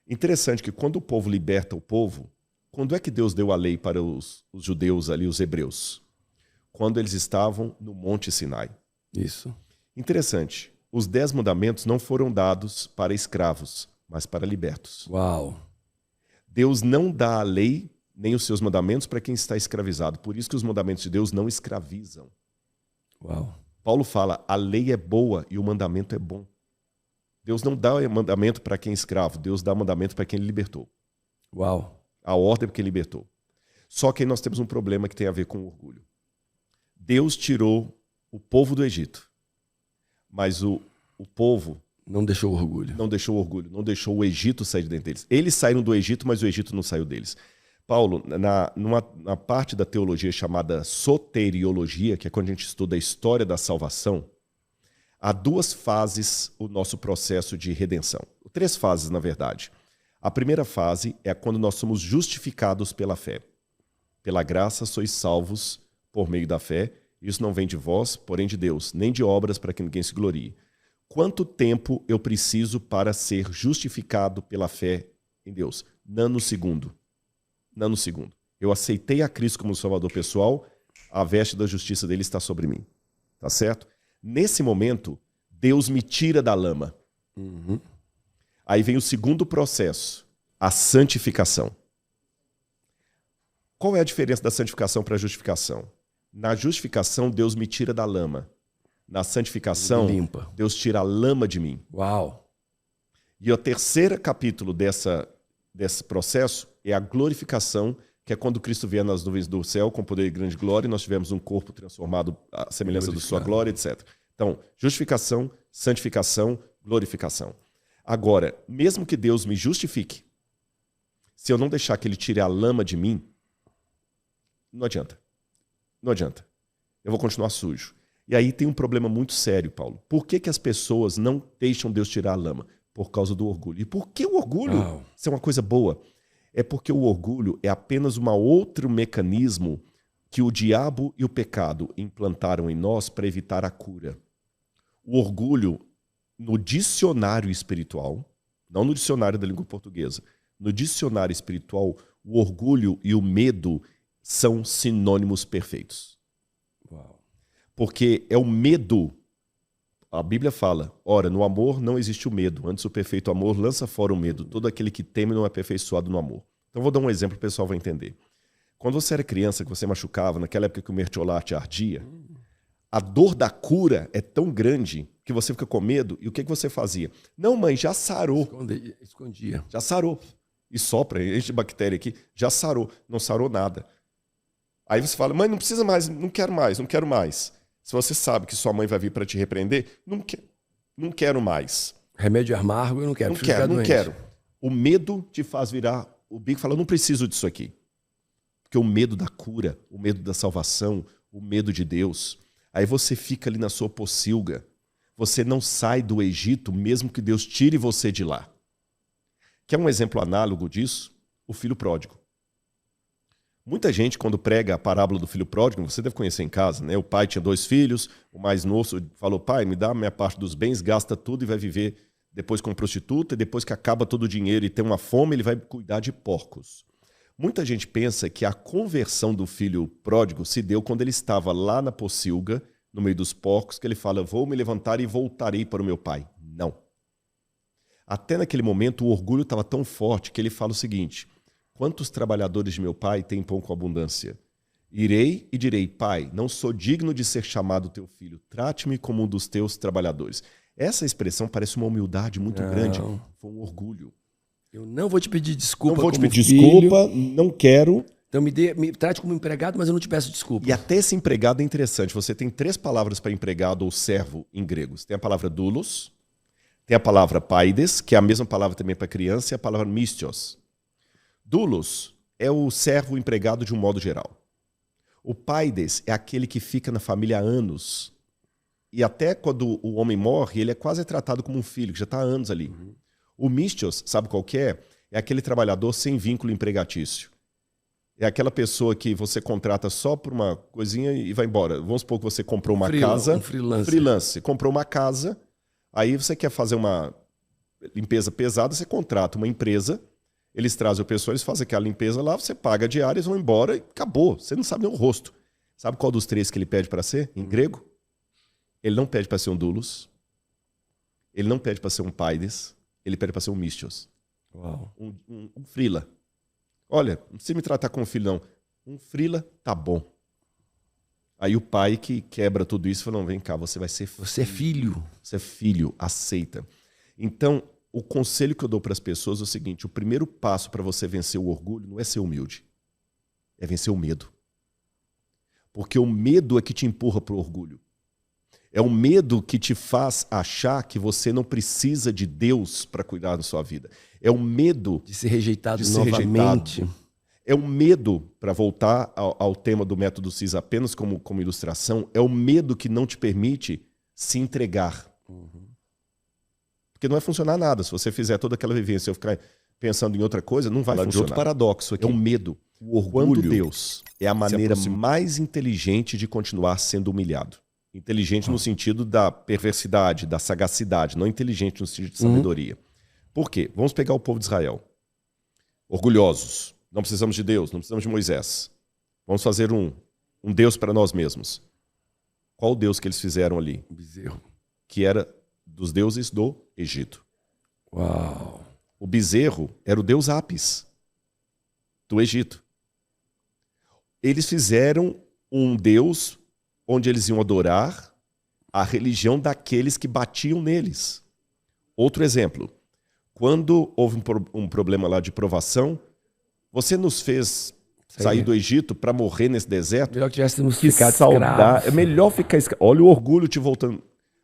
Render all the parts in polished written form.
Interessante que quando o povo liberta o povo, quando é que Deus deu a lei para os judeus ali, os hebreus? Quando eles estavam no Monte Sinai. Isso. Interessante. Os 10 mandamentos não foram dados para escravos, mas para libertos. Uau. Deus não dá a lei nem os seus mandamentos para quem está escravizado. Por isso que os mandamentos de Deus não escravizam. Uau. Paulo fala, a lei é boa e o mandamento é bom. Deus não dá mandamento para quem é escravo, Deus dá mandamento para quem ele libertou. Uau. A ordem é para quem libertou. Só que aí nós temos um problema que tem a ver com o orgulho. Deus tirou o povo do Egito, mas o povo não deixou o orgulho. Não deixou o orgulho, não deixou o Egito sair de dentro deles. Eles saíram do Egito, mas o Egito não saiu deles. Paulo, na parte da teologia chamada soteriologia, que é quando a gente estuda a história da salvação, há 2 fases o nosso processo de redenção. 3 fases, na verdade. A primeira fase é quando nós somos justificados pela fé. Pela graça sois salvos por meio da fé. Isso não vem de vós, porém de Deus, nem de obras para que ninguém se glorie. Quanto tempo eu preciso para ser justificado pela fé em Deus? Nanosegundo. Nanosegundo. Eu aceitei a Cristo como Salvador pessoal, a veste da justiça dele está sobre mim. Tá certo? Nesse momento, Deus me tira da lama. Uhum. Aí vem o segundo processo, a santificação. Qual é a diferença da santificação para a justificação? Na justificação, Deus me tira da lama. Na santificação, limpa. Deus tira a lama de mim. Uau! E o terceiro capítulo desse processo é a glorificação, que é quando Cristo vier nas nuvens do céu com poder e grande glória, e nós tivemos um corpo transformado à semelhança da sua glória, etc. Então, justificação, santificação, glorificação. Agora, mesmo que Deus me justifique, se eu não deixar que ele tire a lama de mim, não adianta. Não adianta. Eu vou continuar sujo. E aí tem um problema muito sério, Paulo. Por que as pessoas não deixam Deus tirar a lama? Por causa do orgulho. E por que o orgulho? Isso é uma coisa boa. É porque o orgulho é apenas um outro mecanismo que o diabo e o pecado implantaram em nós para evitar a cura. O orgulho, no dicionário espiritual, não no dicionário da língua portuguesa, no dicionário espiritual, o orgulho e o medo são sinônimos perfeitos. Uau. Porque é o medo. A Bíblia fala, ora, no amor não existe o medo. Antes o perfeito amor lança fora o medo. Todo aquele que teme não é aperfeiçoado no amor. Então vou dar um exemplo, o pessoal vai entender. Quando você era criança, que você machucava, naquela época que o mertiolate ardia, a dor da cura é tão grande que você fica com medo. E o que você fazia? Não, mãe, já sarou. Escondia. Já sarou. E sopra, enche de bactéria aqui. Já sarou. Não sarou nada. Aí você fala, mãe, não precisa mais, não quero mais, não quero mais. Se você sabe que sua mãe vai vir para te repreender, não quero mais. Remédio amargo eu não quero. Não quero. O medo te faz virar o bico e falar, não preciso disso aqui. Porque o medo da cura, o medo da salvação, o medo de Deus. Aí você fica ali na sua pocilga. Você não sai do Egito, mesmo que Deus tire você de lá. Quer um exemplo análogo disso? O filho pródigo. Muita gente, quando prega a parábola do filho pródigo, você deve conhecer em casa, né? O pai tinha 2 filhos, o mais novo falou, pai, me dá a minha parte dos bens, gasta tudo e vai viver depois como prostituta, e depois que acaba todo o dinheiro e tem uma fome, ele vai cuidar de porcos. Muita gente pensa que a conversão do filho pródigo se deu quando ele estava lá na pocilga, no meio dos porcos, que ele fala, vou me levantar e voltarei para o meu pai. Não. Até naquele momento, o orgulho estava tão forte que ele fala o seguinte, quantos trabalhadores de meu pai têm pão com abundância? Irei e direi, pai, não sou digno de ser chamado teu filho, trate-me como um dos teus trabalhadores. Essa expressão parece uma humildade muito grande, foi um orgulho. Eu não vou te pedir desculpa. Não vou te pedir desculpa, não quero. Então me trate como empregado, mas eu não te peço desculpa. E até esse empregado é interessante. Você tem 3 palavras para empregado ou servo em grego. Tem a palavra doulos, tem a palavra paides, que é a mesma palavra também para criança, e a palavra mistios. Doulos é o servo empregado de um modo geral. O paides é aquele que fica na família há anos. E até quando o homem morre, ele é quase tratado como um filho, que já está há anos ali. O mistios, sabe qual que é? É aquele trabalhador sem vínculo empregatício. É aquela pessoa que você contrata só por uma coisinha e vai embora. Vamos supor que você comprou uma casa. Um freelancer. Freelance. Comprou uma casa, aí você quer fazer uma limpeza pesada, você contrata uma empresa, eles trazem o pessoal, eles fazem aquela limpeza lá, você paga a diária, eles vão embora e acabou. Você não sabe nem o rosto. Sabe qual dos três que ele pede para ser, em grego? Ele não pede para ser um doulos, ele não pede para ser um paides, ele pede para ser um mistios. Uau. Um frila. Olha, não precisa me tratar como filho, não. Um frila, tá bom. Aí o pai que quebra tudo isso fala, não, vem cá, você vai ser filho. Você é filho. Você é filho, aceita. Então, o conselho que eu dou para as pessoas é o seguinte, o primeiro passo para você vencer o orgulho não é ser humilde, é vencer o medo. Porque o medo é que te empurra para o orgulho. É o medo que te faz achar que você não precisa de Deus para cuidar da sua vida. É o medo De ser rejeitado de ser novamente. rejeitado. É o medo, para voltar ao tema do método CIS apenas como ilustração, é o medo que não te permite se entregar. Porque não vai funcionar nada. Se você fizer toda aquela vivência e eu ficar pensando em outra coisa, não vai funcionar. De outro paradoxo aqui. É o medo. O orgulho Quando Deus é a maneira aproxima. mais inteligente de continuar sendo humilhado. Inteligente no sentido da perversidade, da sagacidade, não inteligente no sentido de sabedoria. Por quê? Vamos pegar o povo de Israel. Orgulhosos. Não precisamos de Deus, não precisamos de Moisés. Vamos fazer um Deus para nós mesmos. Qual o Deus que eles fizeram ali? Um bezerro. Que era dos deuses do Egito. Uau. O bezerro era o deus Apis, do Egito. Eles fizeram um deus onde eles iam adorar a religião daqueles que batiam neles. Outro exemplo, quando houve um problema lá de provação, você nos fez sair do Egito para morrer nesse deserto? Melhor que tivéssemos Que ficado saudade. escravos. É melhor ficar escravo. Olha o orgulho te voltando.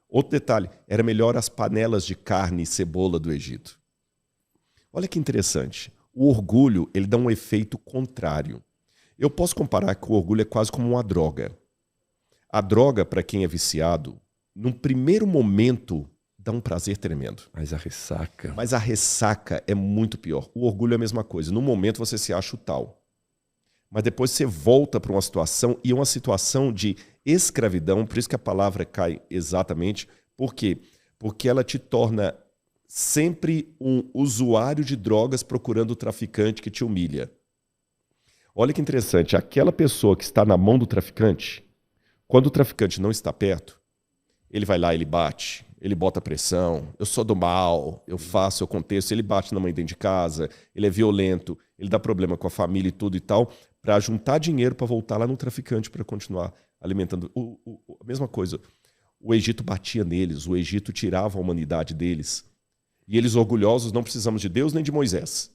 Outro detalhe, era melhor as panelas de carne e cebola do Egito. Olha que interessante. O orgulho, ele dá um efeito contrário. Eu posso comparar que o orgulho é quase como uma droga. A droga, para quem é viciado, num primeiro momento, dá um prazer tremendo. Mas a ressaca. Mas a ressaca é muito pior. O orgulho é a mesma coisa. No momento você se acha o tal. Mas depois você volta para uma situação, e é uma situação de escravidão, por isso que a palavra cai exatamente. Por quê? Porque ela te torna sempre um usuário de drogas procurando o traficante que te humilha. Olha que interessante, aquela pessoa que está na mão do traficante, quando o traficante não está perto, ele vai lá, ele bate, ele bota pressão, eu sou do mal, eu faço, eu aconteço, ele bate na mãe dentro de casa, ele é violento, ele dá problema com a família e tudo e tal, para juntar dinheiro para voltar lá no traficante para continuar alimentando. A mesma coisa, o Egito batia neles, o Egito tirava a humanidade deles. E eles orgulhosos, não precisamos de Deus nem de Moisés.